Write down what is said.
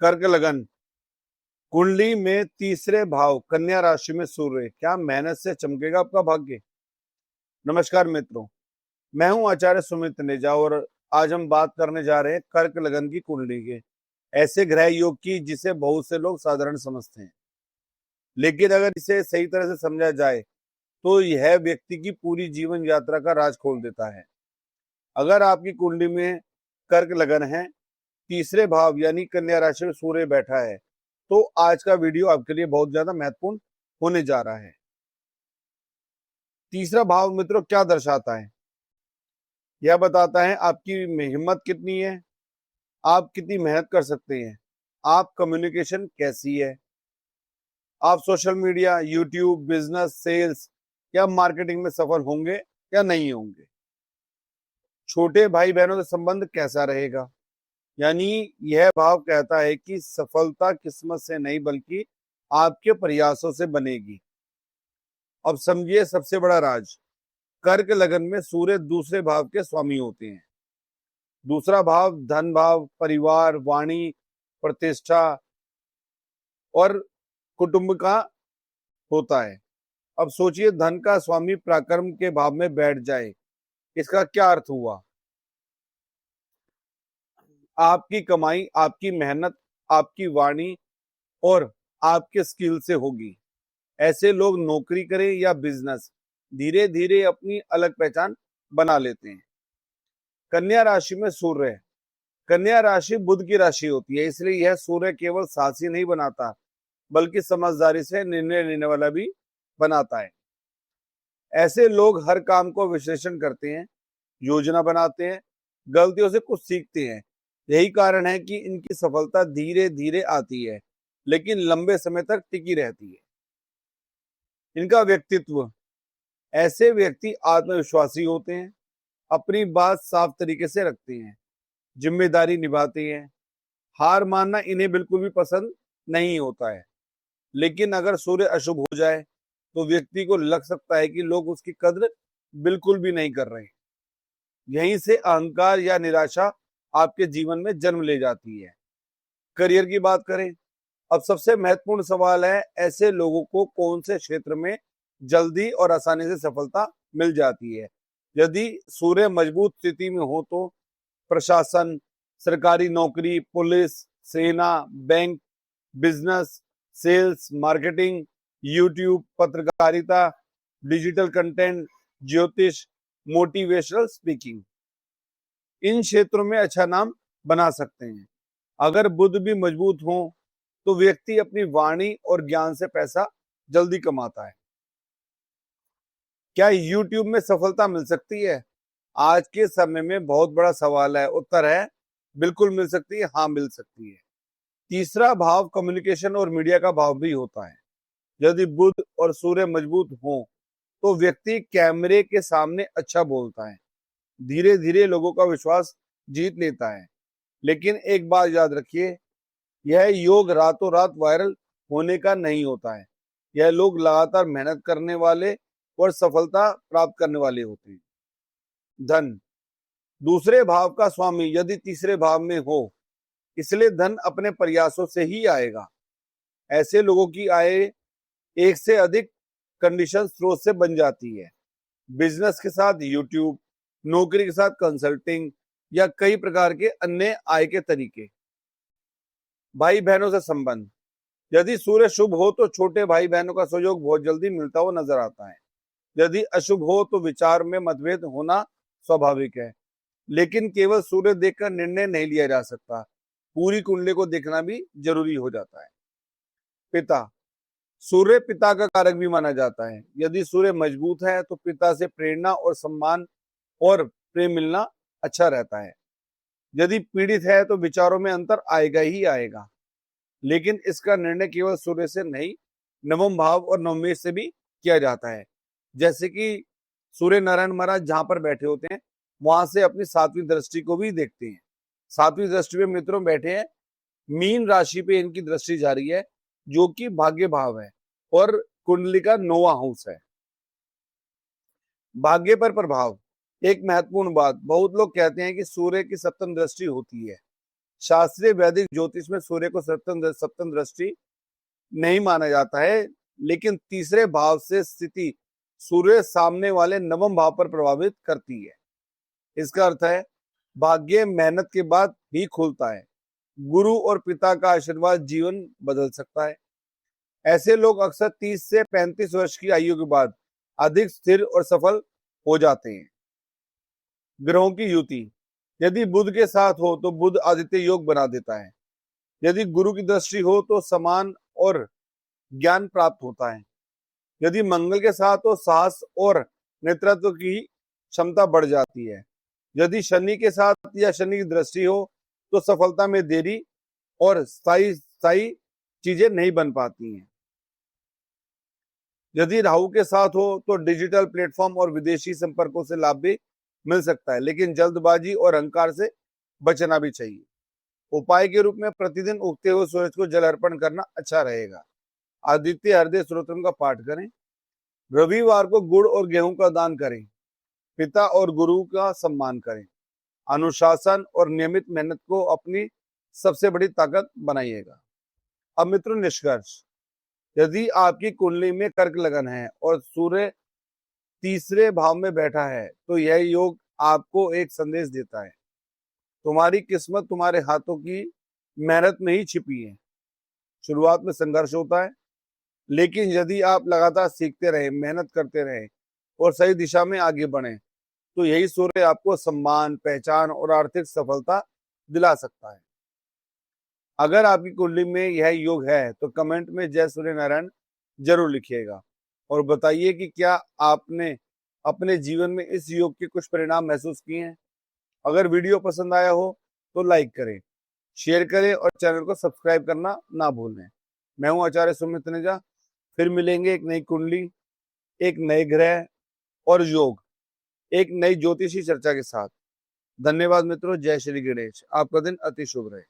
कर्क लगन, कुंडली में तीसरे भाव कन्या राशि में सूर्य, क्या मेहनत से चमकेगा आपका भाग्य। नमस्कार मित्रों, मैं हूं आचार्य सुमित नेजा और आज हम बात करने जा रहे हैं कर्क लगन की कुंडली के ऐसे ग्रह योग की जिसे बहुत से लोग साधारण समझते हैं, लेकिन अगर इसे सही तरह से समझा जाए तो यह व्यक्ति की पूरी जीवन यात्रा का राज खोल देता है। अगर आपकी कुंडली में कर्क लगन है, तीसरे भाव यानी कन्या राशि में सूर्य बैठा है, तो आज का वीडियो आपके लिए बहुत ज्यादा महत्वपूर्ण होने जा रहा है। तीसरा भाव मित्रों क्या दर्शाता है? यह बताता है आपकी हिम्मत कितनी है, आप कितनी मेहनत कर सकते हैं, आप कम्युनिकेशन कैसी है, आप social media, YouTube, business, sales या मार्केटिंग में सफल होंगे या नहीं होंगे। छोटे भाई बहनों से संबंध कैसा रहेगा। यानी यह भाव कहता है कि सफलता किस्मत से नहीं बल्कि आपके प्रयासों से बनेगी। अब समझिए सबसे बड़ा राज, कर्क लगन में सूर्य दूसरे भाव के स्वामी होते हैं। दूसरा भाव धन भाव, परिवार, वाणी, प्रतिष्ठा और कुटुंब का होता है। अब सोचिए धन का स्वामी पराक्रम के भाव में बैठ जाए, इसका क्या अर्थ हुआ। आपकी कमाई, आपकी मेहनत, आपकी वाणी और आपके स्किल से होगी। ऐसे लोग नौकरी करें या बिजनेस, धीरे धीरे अपनी अलग पहचान बना लेते हैं। कन्या राशि में सूर्य है। कन्या राशि बुध की राशि होती है, इसलिए यह सूर्य केवल साहसी नहीं बनाता बल्कि समझदारी से निर्णय लेने वाला भी बनाता है। ऐसे लोग हर काम को विश्लेषण करते हैं, योजना बनाते हैं, गलतियों से कुछ सीखते हैं। यही कारण है कि इनकी सफलता धीरे धीरे आती है लेकिन लंबे समय तक टिकी रहती है। इनका व्यक्तित्व, ऐसे व्यक्ति आत्मविश्वासी होते हैं, अपनी बात साफ तरीके से रखते हैं, जिम्मेदारी निभाते हैं। हार मानना इन्हें बिल्कुल भी पसंद नहीं होता है, लेकिन अगर सूर्य अशुभ हो जाए तो व्यक्ति को लग सकता है कि लोग उसकी कद्र बिल्कुल भी नहीं कर रहे। यहीं से अहंकार या निराशा आपके जीवन में जन्म ले जाती है। करियर की बात करें, अब सबसे महत्वपूर्ण सवाल है ऐसे लोगों को कौन से क्षेत्र में जल्दी और आसानी से सफलता मिल जाती है। यदि सूर्य मजबूत स्थिति में हो तो प्रशासन, सरकारी नौकरी, पुलिस, सेना, bank, business, sales, marketing, YouTube, पत्रकारिता, डिजिटल कंटेंट, ज्योतिष, मोटिवेशनल स्पीकिंग, इन क्षेत्रों में अच्छा नाम बना सकते हैं। अगर बुध भी मजबूत हो तो व्यक्ति अपनी वाणी और ज्ञान से पैसा जल्दी कमाता है। क्या यूट्यूब में सफलता मिल सकती है? आज के समय में बहुत बड़ा सवाल है। उत्तर है बिल्कुल मिल सकती है, हाँ मिल सकती है। तीसरा भाव कम्युनिकेशन और मीडिया का भाव भी होता है। यदि बुध और सूर्य मजबूत हो तो व्यक्ति कैमरे के सामने अच्छा बोलता है, धीरे धीरे लोगों का विश्वास जीत लेता है। लेकिन एक बात याद रखिए, यह योग रातों रात वायरल होने का नहीं होता है। यह लोग लगातार मेहनत करने वाले और सफलता प्राप्त करने वाले होते हैं। धन, दूसरे भाव का स्वामी यदि तीसरे भाव में हो, इसलिए धन अपने प्रयासों से ही आएगा। ऐसे लोगों की आय एक से अधिक कंडीशन स्रोत से बन जाती है। बिजनेस के साथ यूट्यूब, नौकरी के साथ कंसल्टिंग या कई प्रकार के अन्य आय के तरीके। भाई बहनों से संबंध, यदि सूर्य शुभ हो तो छोटे भाई बहनों का सहयोग बहुत जल्दी मिलता हुआ नजर आता है। यदि अशुभ हो तो विचार में मतभेद होना स्वाभाविक है, लेकिन केवल सूर्य देखकर निर्णय नहीं लिया जा सकता, पूरी कुंडली को देखना भी जरूरी हो जाता है। पिता, सूर्य पिता का कारक भी माना जाता है। यदि सूर्य मजबूत है तो पिता से प्रेरणा और सम्मान और प्रेम मिलना अच्छा रहता है। यदि पीड़ित है तो विचारों में अंतर आएगा ही आएगा, लेकिन इसका निर्णय केवल सूर्य से नहीं, नवम भाव और नवमेश से भी किया जाता है। जैसे कि सूर्य नारायण महाराज जहां पर बैठे होते हैं वहां से अपनी सातवीं दृष्टि को भी देखते हैं। सातवीं दृष्टि में मित्रों बैठे हैं, मीन राशि पे इनकी दृष्टि जा रही है जो कि भाग्य भाव है और कुंडली का 9वां हाउस है। भाग्य पर प्रभाव, एक महत्वपूर्ण बात, बहुत लोग कहते हैं कि सूर्य की सप्तम दृष्टि होती है शास्त्रीय वैदिक ज्योतिष में सूर्य को सप्तम दृष्टि नहीं माना जाता है, लेकिन तीसरे भाव से स्थिति सूर्य सामने वाले नवम भाव पर प्रभावित करती है। इसका अर्थ है भाग्य मेहनत के बाद ही खुलता है। गुरु और पिता का आशीर्वाद जीवन बदल सकता है। ऐसे लोग अक्सर 30 से 35 वर्ष की आयु के बाद अधिक स्थिर और सफल हो जाते हैं। ग्रहों की युति, यदि बुध के साथ हो तो बुध आदित्य योग बना देता है। यदि गुरु की दृष्टि हो तो सम्मान और ज्ञान प्राप्त होता है। यदि मंगल के साथ हो साहस और नेतृत्व की क्षमता बढ़ जाती है। यदि शनि के साथ या शनि की दृष्टि हो तो सफलता में देरी और स्थायी चीजें नहीं बन पाती हैं। यदि राहु के साथ हो तो डिजिटल प्लेटफॉर्म और विदेशी संपर्कों से लाभ भी मिल सकता है, लेकिन जल्दबाजी और अहंकार से बचना भी चाहिए। उपाय के रूप में प्रतिदिन उगते हुए सूरज को जल अर्पण करना अच्छा रहेगा। आदित्य हृदय स्तोत्रम का पाठ करें। रविवार को गुड़ और गेहूं का दान करें। पिता और गुरु का सम्मान करें। अनुशासन और नियमित मेहनत को अपनी सबसे बड़ी ताकत बनाइएगा। अब मित्रों, निष्कर्ष, यदि आपकी कुंडली में कर्क लगन है और सूर्य तीसरे भाव में बैठा है तो यह योग आपको एक संदेश देता है। तुम्हारी किस्मत तुम्हारे हाथों की मेहनत में ही छिपी है। शुरुआत में संघर्ष होता है, लेकिन यदि आप लगातार सीखते रहे, मेहनत करते रहे और सही दिशा में आगे बढ़े तो यही सूर्य आपको सम्मान, पहचान और आर्थिक सफलता दिला सकता है। अगर आपकी कुंडली में यह योग है तो कमेंट में जय सूर्य नारायण जरूर लिखिएगा और बताइए कि क्या आपने अपने जीवन में इस योग के कुछ परिणाम महसूस किए हैं। अगर वीडियो पसंद आया हो तो लाइक करें, शेयर करें और चैनल को सब्सक्राइब करना ना भूलें। मैं हूं आचार्य सुमित तनेजा। फिर मिलेंगे एक नई कुंडली, एक नए ग्रह और योग, एक नई ज्योतिषी चर्चा के साथ। धन्यवाद मित्रों। जय श्री गणेश। आपका दिन अति शुभ रहे।